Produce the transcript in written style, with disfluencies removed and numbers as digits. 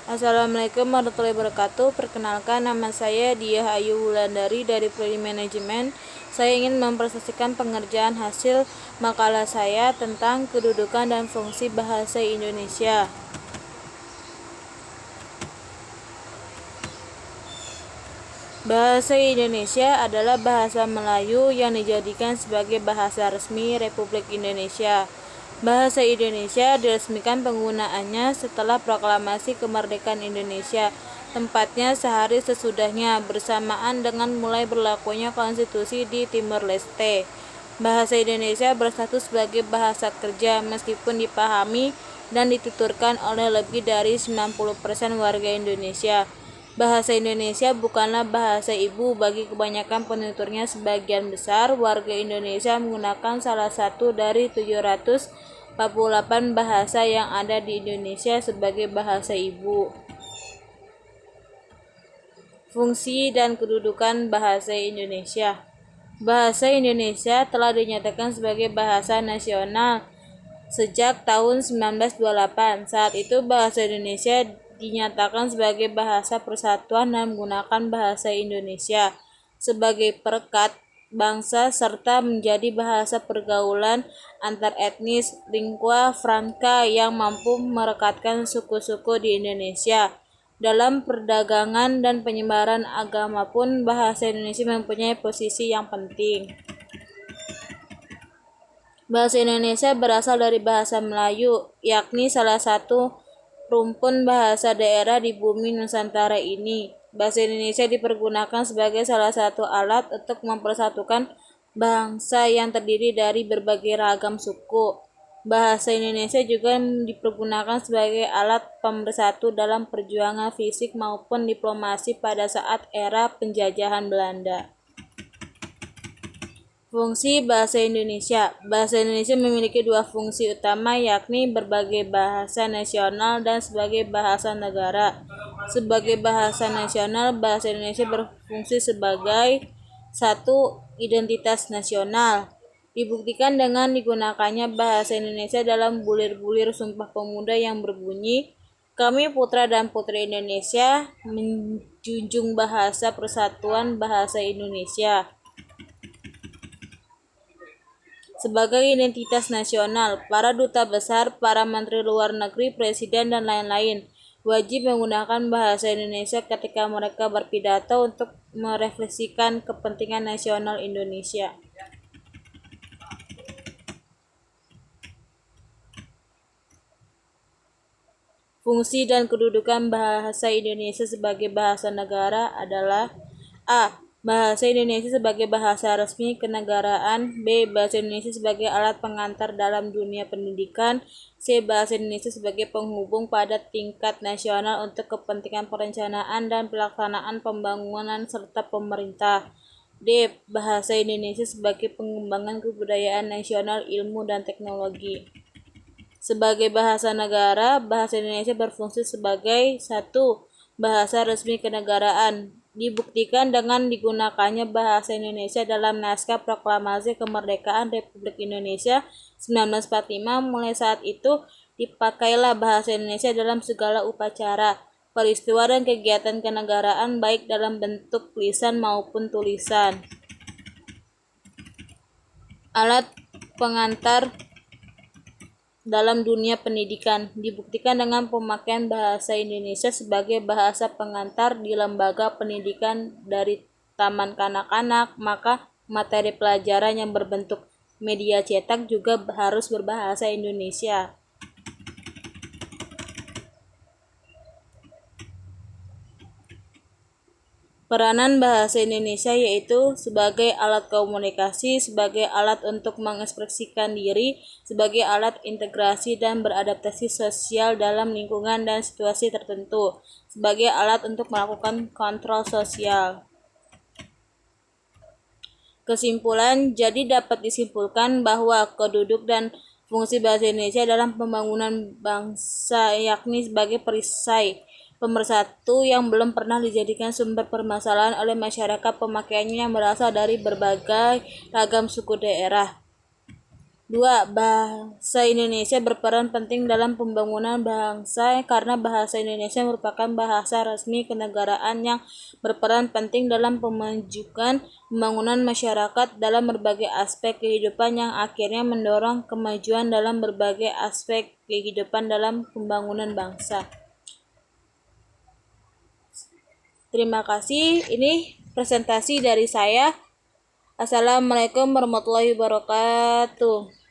Assalamualaikum warahmatullahi wabarakatuh. Perkenalkan, nama saya Diah Ayu Wulandari dari Prodi Manajemen. Saya ingin mempresentasikan pengerjaan hasil makalah saya tentang kedudukan dan fungsi bahasa Indonesia. Bahasa Indonesia adalah bahasa Melayu yang dijadikan sebagai bahasa resmi Republik Indonesia. Bahasa Indonesia diresmikan penggunaannya setelah proklamasi kemerdekaan Indonesia, tempatnya sehari sesudahnya, bersamaan dengan mulai berlakunya konstitusi di Timor Leste. Bahasa Indonesia berstatus sebagai bahasa kerja meskipun dipahami dan dituturkan oleh lebih dari 90% warga Indonesia. Bahasa Indonesia bukanlah bahasa ibu bagi kebanyakan penuturnya. Sebagian besar warga Indonesia menggunakan salah satu dari 748 bahasa yang ada di Indonesia sebagai bahasa ibu. Fungsi dan kedudukan bahasa Indonesia. Bahasa Indonesia telah dinyatakan sebagai bahasa nasional sejak tahun 1928. Saat itu bahasa Indonesia dinyatakan sebagai bahasa persatuan dan menggunakan bahasa Indonesia sebagai perekat bangsa serta menjadi bahasa pergaulan antar etnis lingua franca yang mampu merekatkan suku-suku di Indonesia. Dalam perdagangan dan penyebaran agama pun bahasa Indonesia mempunyai posisi yang penting. Bahasa Indonesia berasal dari bahasa Melayu, yakni salah satu rumpun bahasa daerah di bumi Nusantara ini. Bahasa Indonesia dipergunakan sebagai salah satu alat untuk mempersatukan bangsa yang terdiri dari berbagai ragam suku. Bahasa Indonesia juga dipergunakan sebagai alat pemersatu dalam perjuangan fisik maupun diplomasi pada saat era penjajahan Belanda. Fungsi bahasa Indonesia. Bahasa Indonesia memiliki dua fungsi utama, yakni berbagai bahasa nasional dan sebagai bahasa negara. Sebagai bahasa nasional, bahasa Indonesia berfungsi sebagai satu identitas nasional. Dibuktikan dengan digunakannya bahasa Indonesia dalam bulir-bulir Sumpah Pemuda yang berbunyi, "Kami putra dan putri Indonesia menjunjung bahasa persatuan bahasa Indonesia." Sebagai identitas nasional, para duta besar, para menteri luar negeri, presiden, dan lain-lain wajib menggunakan bahasa Indonesia ketika mereka berpidato untuk merefleksikan kepentingan nasional Indonesia. Fungsi dan kedudukan bahasa Indonesia sebagai bahasa negara adalah: A. Bahasa Indonesia sebagai bahasa resmi kenegaraan. B. Bahasa Indonesia sebagai alat pengantar dalam dunia pendidikan. C. Bahasa Indonesia sebagai penghubung pada tingkat nasional untuk kepentingan perencanaan dan pelaksanaan pembangunan serta pemerintah. D. Bahasa Indonesia sebagai pengembangan kebudayaan nasional, ilmu, dan teknologi. Sebagai bahasa negara, bahasa Indonesia berfungsi sebagai satu bahasa resmi kenegaraan. Dibuktikan dengan digunakannya bahasa Indonesia dalam naskah Proklamasi Kemerdekaan Republik Indonesia 1945. Mulai saat itu dipakailah bahasa Indonesia dalam segala upacara, peristiwa, dan kegiatan kenegaraan, baik dalam bentuk lisan maupun tulisan. Alat pengantar dalam dunia pendidikan. Dibuktikan dengan pemakaian bahasa Indonesia sebagai bahasa pengantar di lembaga pendidikan dari taman kanak-kanak, maka materi pelajaran yang berbentuk media cetak juga harus berbahasa Indonesia. Peranan bahasa Indonesia yaitu sebagai alat komunikasi, sebagai alat untuk mengekspresikan diri, sebagai alat integrasi dan beradaptasi sosial dalam lingkungan dan situasi tertentu, sebagai alat untuk melakukan kontrol sosial. Kesimpulan, jadi dapat disimpulkan bahwa keduduk dan fungsi bahasa Indonesia dalam pembangunan bangsa yakni sebagai perisai pemersatu yang belum pernah dijadikan sumber permasalahan oleh masyarakat pemakaiannya yang berasal dari berbagai ragam suku daerah. 2. Bahasa Indonesia berperan penting dalam pembangunan bangsa karena bahasa Indonesia merupakan bahasa resmi kenegaraan yang berperan penting dalam pemajukan pembangunan masyarakat dalam berbagai aspek kehidupan yang akhirnya mendorong kemajuan dalam berbagai aspek kehidupan dalam pembangunan bangsa. Terima kasih. Ini presentasi dari saya. Assalamualaikum warahmatullahi wabarakatuh.